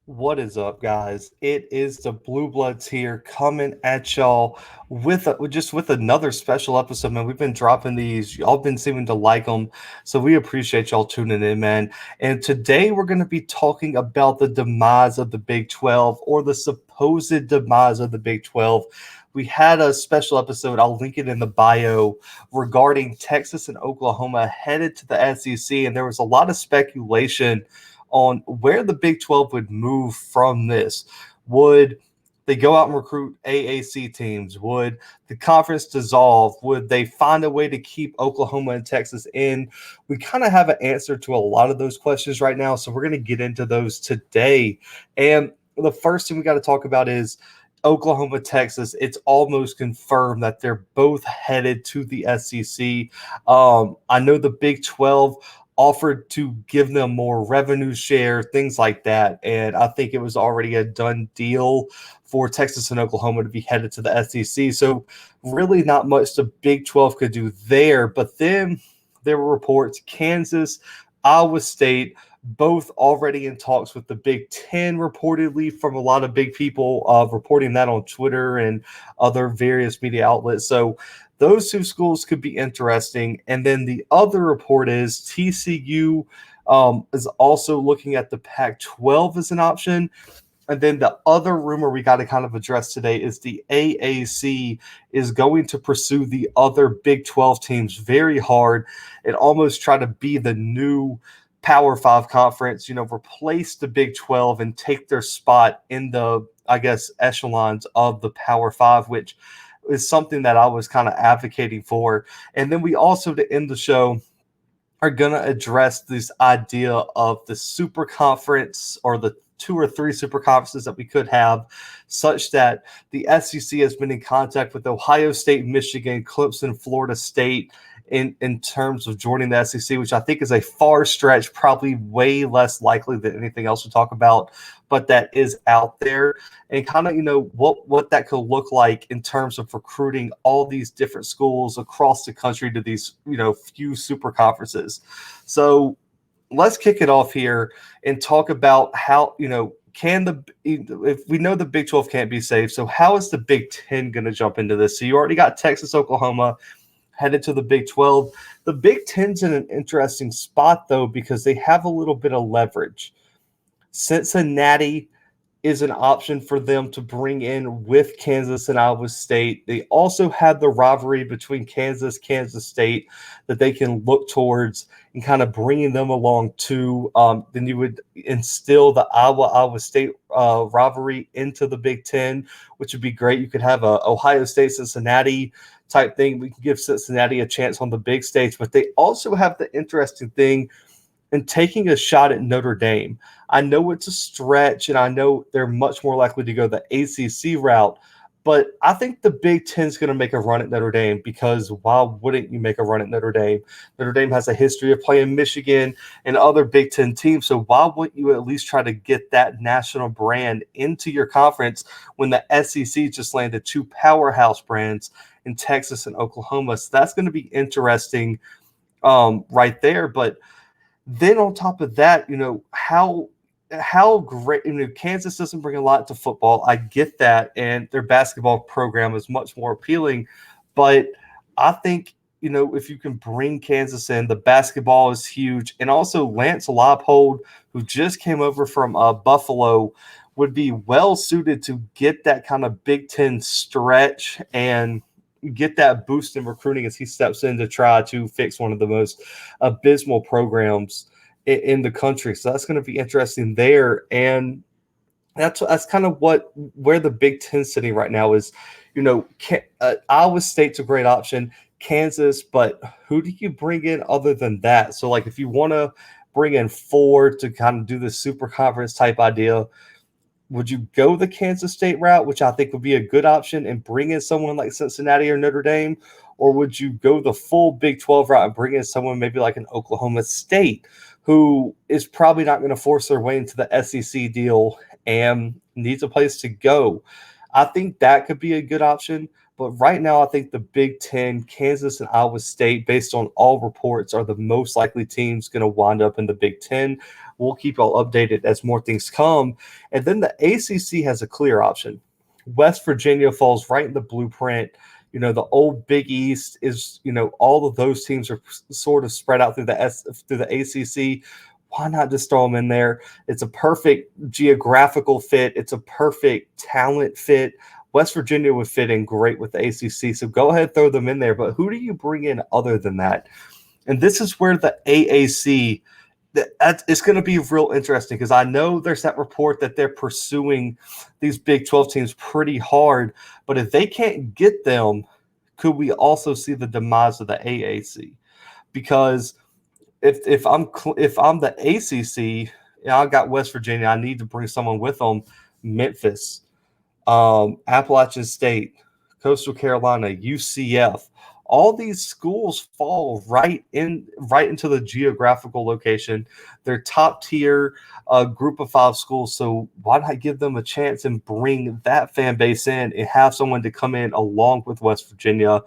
What is up, guys? It is the Bluebloods here coming at y'all with another special episode, man. We've been dropping these. Y'all been seeming to like them, so we appreciate y'all tuning in, man. And today we're going to be talking about the demise of the Big 12 or the supposed demise of the Big 12. We had a special episode, I'll link it in the bio, regarding Texas and Oklahoma headed to the SEC, and there was a lot of speculation on where the Big 12 would move from this. Would they go out and recruit AAC teams? Would the conference dissolve? Would they find a way to keep Oklahoma and Texas in? We kind of have an answer to a lot of those questions right now. So we're going to get into those today. And the first thing we got to talk about is Oklahoma, Texas. It's almost confirmed that they're both headed to the SEC. I know the Big 12 offered to give them more revenue share, things like that. And I think it was already a done deal for Texas and Oklahoma to be headed to the SEC. So really not much the Big 12 could do there. But then there were reports Kansas, Iowa State, both already in talks with the Big 10, reportedly, from a lot of big people reporting that on Twitter and other various media outlets. So those two schools could be interesting. And then the other report is TCU is also looking at the Pac-12 as an option. And then the other rumor we got to kind of address today is the AAC is going to pursue the other Big 12 teams very hard and almost try to be the new Power 5 conference, replace the Big 12 and take their spot in the, I guess, echelons of the Power 5, which is something that I was kind of advocating for. And then we also, to end the show, are going to address this idea of the super conference or the two or three super conferences that we could have, such that the SEC has been in contact with Ohio State, Michigan, Clemson, Florida State in terms of joining the SEC, which I think is a far stretch, probably way less likely than anything else we talk about, but that is out there. And kind of, what that could look like in terms of recruiting all these different schools across the country to these, few super conferences. So let's kick it off here and talk about how, if we know the Big 12 can't be safe, so how is the Big 10 going to jump into this? So you already got Texas, Oklahoma headed to the Big 12. The Big 10's in an interesting spot, though, because they have a little bit of leverage. Cincinnati is an option for them to bring in with Kansas and Iowa State. They also have the rivalry between Kansas State that they can look towards and kind of bringing them along too. Then you would instill the Iowa State rivalry into the Big 10, which would be great. You could have a Ohio State Cincinnati type thing. We can give Cincinnati a chance on the big stage, but they also have the interesting thing in taking a shot at Notre Dame. I know it's a stretch, and I know they're much more likely to go the ACC route, but I think the Big Ten is going to make a run at Notre Dame, because why wouldn't you make a run at Notre Dame? Notre Dame has a history of playing Michigan and other Big Ten teams, so why wouldn't you at least try to get that national brand into your conference when the SEC just landed two powerhouse brands in Texas and Oklahoma? So that's going to be interesting right there. But then on top of that, how great, Kansas doesn't bring a lot to football. I get that, and their basketball program is much more appealing. But I think, if you can bring Kansas in, the basketball is huge. And also Lance Leipold, who just came over from Buffalo, would be well suited to get that kind of Big Ten stretch and get that boost in recruiting as he steps in to try to fix one of the most abysmal programs in the country. So that's going to be interesting there. And that's kind of where the Big Ten sitting right now is. Iowa State's a great option, Kansas, but who do you bring in other than that? So, like, if you want to bring in four to kind of do the super conference type idea, would you go the Kansas State route, which I think would be a good option, and bring in someone like Cincinnati or Notre Dame? Or would you go the full Big 12 route and bring in someone maybe like an Oklahoma State, who is probably not going to force their way into the SEC deal and needs a place to go? I think that could be a good option. But right now, I think the Big 10, Kansas and Iowa State, based on all reports, are the most likely teams going to wind up in the Big 10. we'll keep y'all updated as more things come. And then the ACC has a clear option. West Virginia falls right in the blueprint. The old Big East is, all of those teams are sort of spread out through the ACC. Why not just throw them in there? It's a perfect geographical fit. It's a perfect talent fit. West Virginia would fit in great with the ACC, so go ahead, throw them in there. But who do you bring in other than that? And this is where the AAC, it's going to be real interesting, because I know there's that report that they're pursuing these Big 12 teams pretty hard. But if they can't get them, could we also see the demise of the AAC? Because if I'm the ACC, I got West Virginia, I need to bring someone with them. Memphis, Appalachian State, Coastal Carolina, UCF. All these schools fall right into the geographical location. They're top tier group of 5 schools. So why not give them a chance and bring that fan base in and have someone to come in along with West Virginia,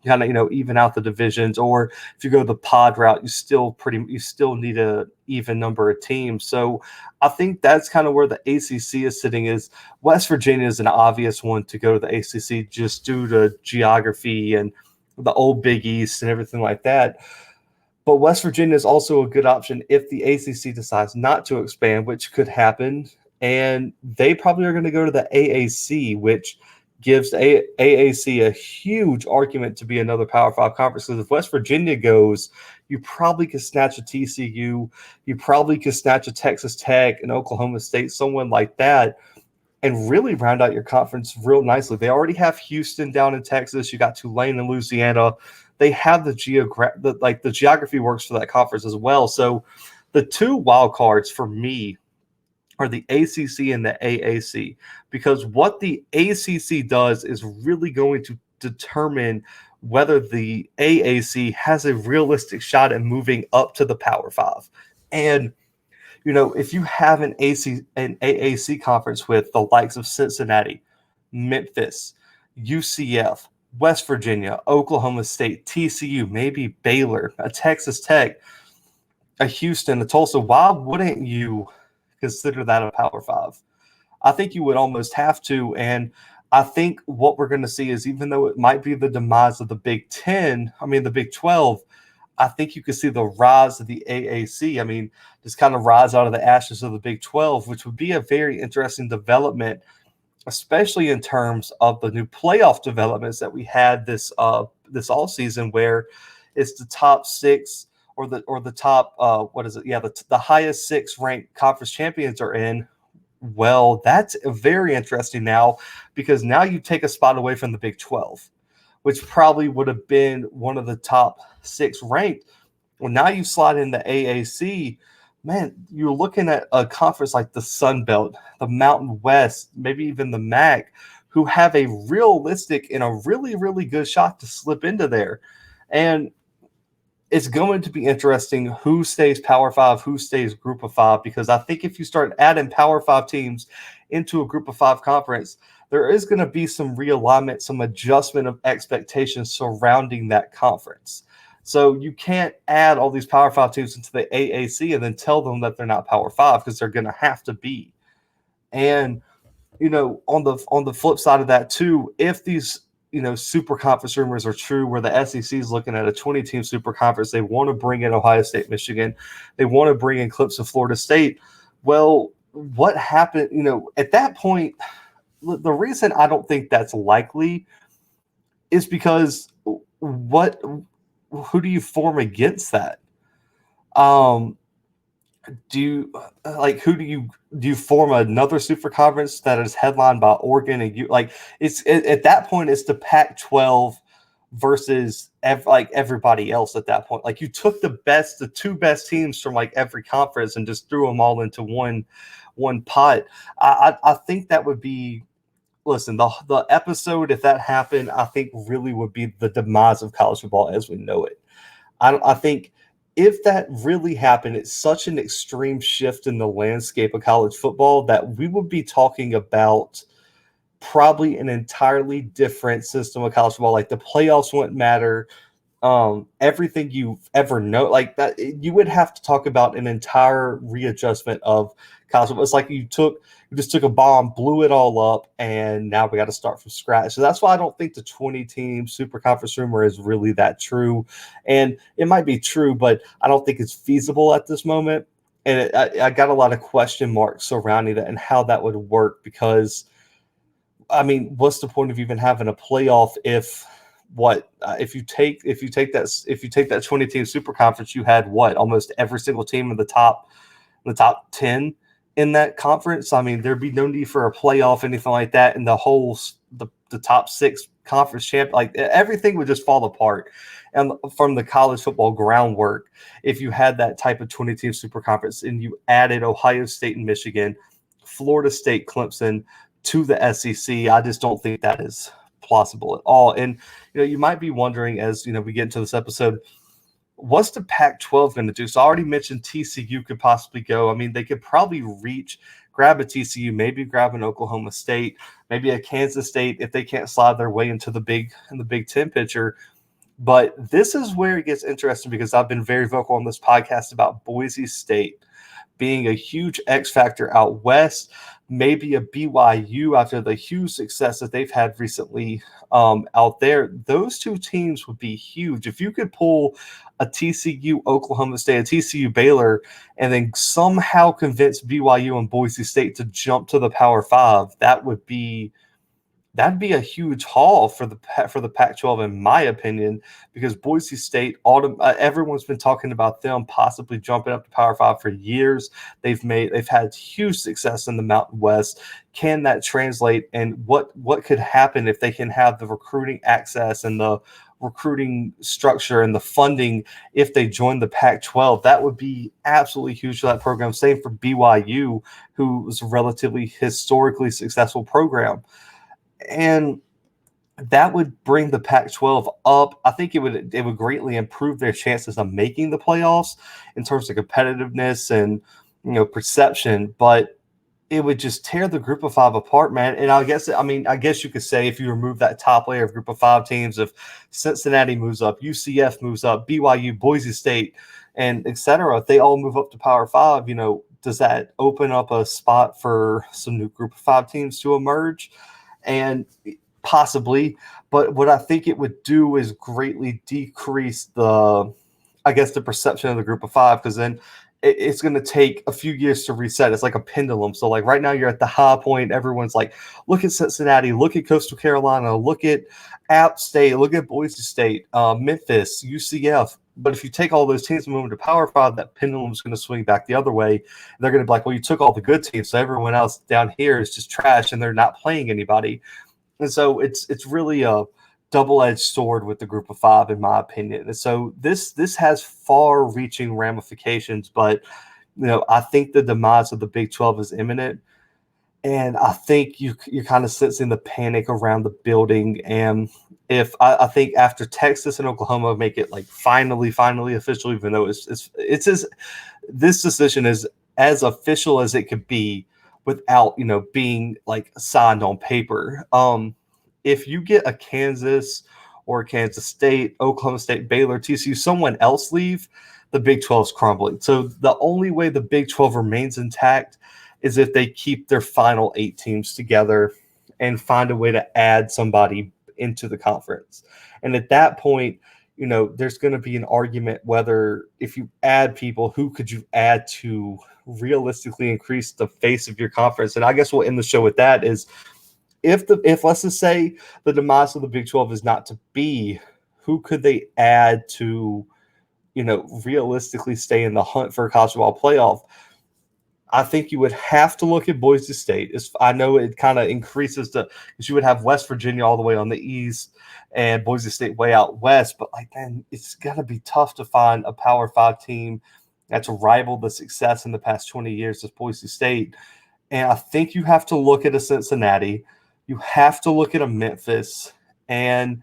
kind of, even out the divisions. Or if you go the pod route, you still need a even number of teams. So I think that's kind of where the ACC is sitting. Is West Virginia is an obvious one to go to the ACC just due to geography and the old Big East and everything like that. But West Virginia is also a good option if the ACC decides not to expand, which could happen. And they probably are going to go to the AAC, which gives AAC a huge argument to be another Power 5 conference. Because if West Virginia goes, you probably could snatch a TCU. You probably could snatch a Texas Tech, an Oklahoma State, someone like that, and really round out your conference real nicely. They already have Houston down in Texas. You got Tulane in Louisiana. They have the geography works for that conference as well. So the 2 wild cards for me are the ACC and the AAC, because what the ACC does is really going to determine whether the AAC has a realistic shot at moving up to the Power 5. And if you have an AAC conference with the likes of Cincinnati, Memphis, UCF, West Virginia, Oklahoma State, TCU, maybe Baylor, a Texas Tech, a Houston, a Tulsa, why wouldn't you consider that a Power 5? I think you would almost have to. And I think what we're going to see is, even though it might be the demise of the the Big 12, I think you could see the rise of the AAC. Just kind of rise out of the ashes of the Big 12, which would be a very interesting development, especially in terms of the new playoff developments that we had this all season, where it's the top 6 or the top the highest 6 ranked conference champions are in. Well, that's very interesting now, because now you take a spot away from the Big 12, which probably would have been one of the top 6 ranked. Well, now you slide in the AAC. Man, you're looking at a conference like the Sun Belt, the Mountain West, maybe even the MAC, who have a realistic and a really, really good shot to slip into there. And it's going to be interesting who stays Power 5, who stays Group of 5, because I think if you start adding Power 5 teams into a Group of 5 conference, there is going to be some realignment, some adjustment of expectations surrounding that conference. So you can't add all these Power 5 teams into the AAC and then tell them that they're not Power 5, because they're going to have to be. And, on the flip side of that too, if these, super conference rumors are true, where the SEC is looking at a 20-team super conference, they want to bring in Ohio State, Michigan, they want to bring in Clemson, Florida State. Well, what happened, at that point, the reason I don't think that's likely is because who do you form against that? Do you form another super conference that is headlined by Oregon and it's at that point it's the Pac-12 versus everybody else at that point. Like, you took the 2 best teams from every conference and just threw them all into one pot. I think that would be, listen, the episode, if that happened, I think really would be the demise of college football as we know it. I think if that really happened, it's such an extreme shift in the landscape of college football that we would be talking about probably an entirely different system of college football. Like, the playoffs wouldn't matter. everything you've ever known, like that. You would have to talk about an entire readjustment of college football. It's like you just took a bomb, blew it all up, and now we got to start from scratch. So that's why I don't think the 20-team super conference rumor is really that true. And it might be true, but I don't think it's feasible at this moment. And I got a lot of question marks surrounding that and how that would work, because I mean, what's the point of even having a playoff if if you take that 20-team super conference, you had what, almost every single team in the top 10 in that conference. I mean, there'd be no need for a playoff, anything like that, and the top six conference champ, like everything would just fall apart. And from the college football groundwork, if you had that type of 20-team super conference and you added Ohio State and Michigan, Florida State, Clemson to the SEC, I just don't think that is plausible at all. And you might be wondering, as we get into this episode, what's the Pac-12 going to do? So I already mentioned TCU could possibly go. I mean, they could probably grab a TCU, maybe grab an Oklahoma State, maybe a Kansas State if they can't slide their way into the Big 10 picture. But this is where it gets interesting, because I've been very vocal on this podcast about Boise State being a huge X factor out west, maybe a BYU after the huge success that they've had recently out there. Those two teams would be huge. If you could pull a TCU Oklahoma State, a TCU Baylor, and then somehow convince BYU and Boise State to jump to the Power Five, that'd be a huge haul for the Pac-12, in my opinion, because Boise State, everyone's been talking about them possibly jumping up to Power Five for years. They've had huge success in the Mountain West. Can that translate? And what could happen if they can have the recruiting access and the recruiting structure and the funding if they join the Pac-12? That would be absolutely huge for that program. Same for BYU, who was a relatively historically successful program. And that would bring the Pac-12 up. I think it would greatly improve their chances of making the playoffs in terms of competitiveness and perception. But it would just tear the Group of Five apart, man. And I guess you could say, if you remove that top layer of Group of Five teams, if Cincinnati moves up, UCF moves up, BYU, Boise State, and etc., if they all move up to Power Five, does that open up a spot for some new Group of Five teams to emerge? And possibly, but what I think it would do is greatly decrease the perception of the Group of Five, because then it's going to take a few years to reset. It's like a pendulum. So like right now you're at the high point. Everyone's like, look at Cincinnati, look at Coastal Carolina, look at App State, look at Boise State, Memphis, UCF. But if you take all those teams and move them to Power Five, that pendulum is going to swing back the other way. They're going to be like, well, you took all the good teams, so everyone else down here is just trash, and they're not playing anybody. And so it's really a double-edged sword with the Group of Five, in my opinion. And so this has far-reaching ramifications, but I think the demise of the Big 12 is imminent. And I think you're kind of sensing the panic around the building. And if I think after Texas and Oklahoma make it like finally official, even though it's this decision is as official as it could be without being like signed on paper. If you get a Kansas or Kansas State, Oklahoma State, Baylor, TCU, someone else leave, the Big 12 is crumbling. So the only way the Big 12 remains intact is if they keep their final 8 teams together and find a way to add somebody into the conference. And at that point, there's going to be an argument whether, if you add people, who could you add to realistically increase the face of your conference. And I guess we'll end the show with that is, if let's just say the demise of the Big 12 is not to be, who could they add to, realistically stay in the hunt for a college football playoff? I think you would have to look at Boise State. I know it kind of increases because you would have West Virginia all the way on the east and Boise State way out west. But then it's got to be tough to find a Power 5 team that's rivaled the success in the past 20 years as Boise State. And I think you have to look at a Cincinnati. You have to look at a Memphis, and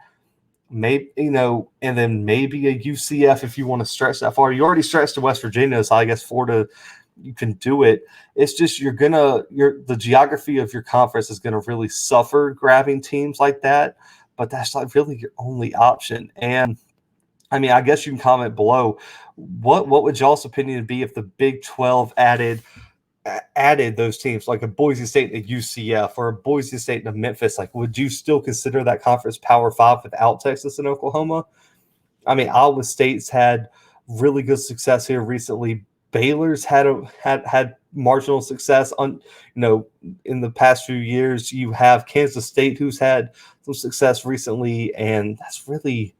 maybe and then maybe a UCF if you want to stretch that far. You already stretched to West Virginia, so I guess Florida, you can do it. It's just the geography of your conference is gonna really suffer grabbing teams like that, but that's like really your only option. And I mean, I guess you can comment below. What would y'all's opinion be if the Big 12 added those teams like a Boise State and a UCF or a Boise State and a Memphis? Like, would you still consider that conference Power Five without Texas and Oklahoma? I mean, Iowa State's had really good success here recently. Baylor's had marginal success on, in the past few years. You have Kansas State, who's had some success recently, and that's really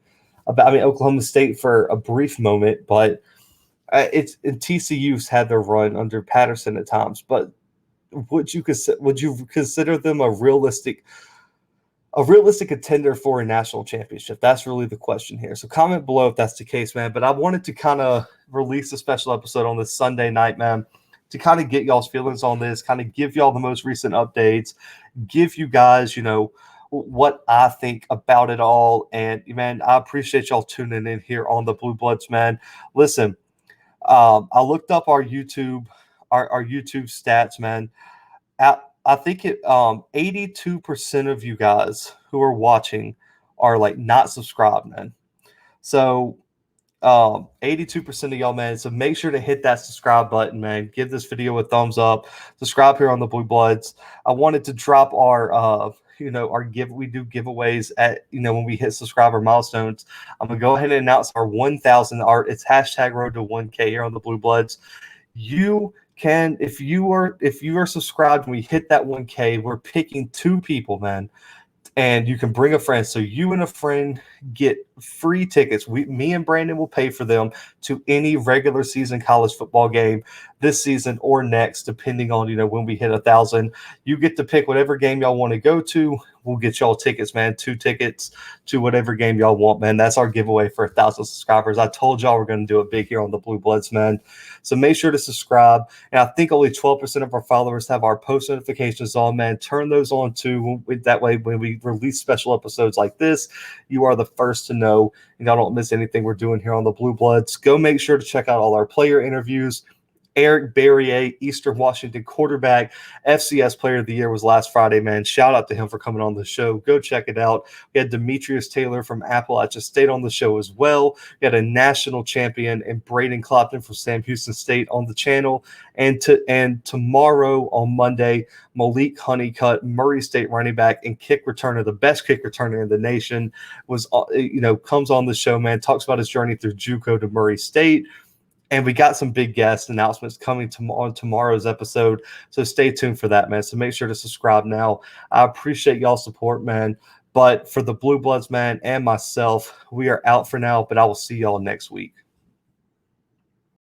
about. I mean, Oklahoma State for a brief moment, but it's and TCU's had their run under Patterson at times. But would you consider them a realistic contender for a national championship? That's really the question here. So comment below if that's the case, man. But I wanted to kind of release a special episode on this Sunday night, man, to kind of get y'all's feelings on this, kind of give y'all the most recent updates, give you guys, what I think about it all. And man, I appreciate y'all tuning in here on the Blue Bloods, man. Listen, I looked up our YouTube stats, man. I think 82% of you guys who are watching are like not subscribed, man. So 82% of y'all, man. So make sure to hit that subscribe button, man. Give this video a thumbs up. Subscribe here on the Blue Bloods. I wanted to drop we do giveaways at when we hit subscriber milestones. I'm gonna go ahead and announce our 1,000. It's hashtag road to 1K here on the Blue Bloods. You can, if you are subscribed and we hit that 1K, we're picking 2 people, man. And you can bring a friend. So you and a friend get free tickets. Me and Brandon will pay for them to any regular season college football game this season or next, depending on when we hit 1,000. You get to pick whatever game y'all want to go to. We'll get y'all tickets, man. 2 tickets to whatever game y'all want, man. That's our giveaway for 1,000 subscribers. I told y'all we're going to do it big here on the Blue Bloods, man. So make sure to subscribe. And I think only 12% of our followers have our post notifications on, man. Turn those on too. That way, when we release special episodes like this, you are the first to know. And y'all don't miss anything we're doing here on the Blue Bloods. Go make sure to check out all our player interviews. Eric Barrier, Eastern Washington quarterback, FCS Player of the Year was last Friday, man. Shout out to him for coming on the show. Go check it out. We had Demetrius Taylor from Appalachia State on the show as well. We had a national champion and Braden Clopton from Sam Houston State on the channel. And tomorrow on Monday, Malik Honeycutt, Murray State running back and kick returner, the best kick returner in the nation, comes on the show, man. Talks about his journey through JUCO to Murray State. And we got some big guest announcements coming on tomorrow's episode. So stay tuned for that, man. So make sure to subscribe now. I appreciate y'all's support, man. But for the Blue Bloods, man, and myself, we are out for now, but I will see y'all next week.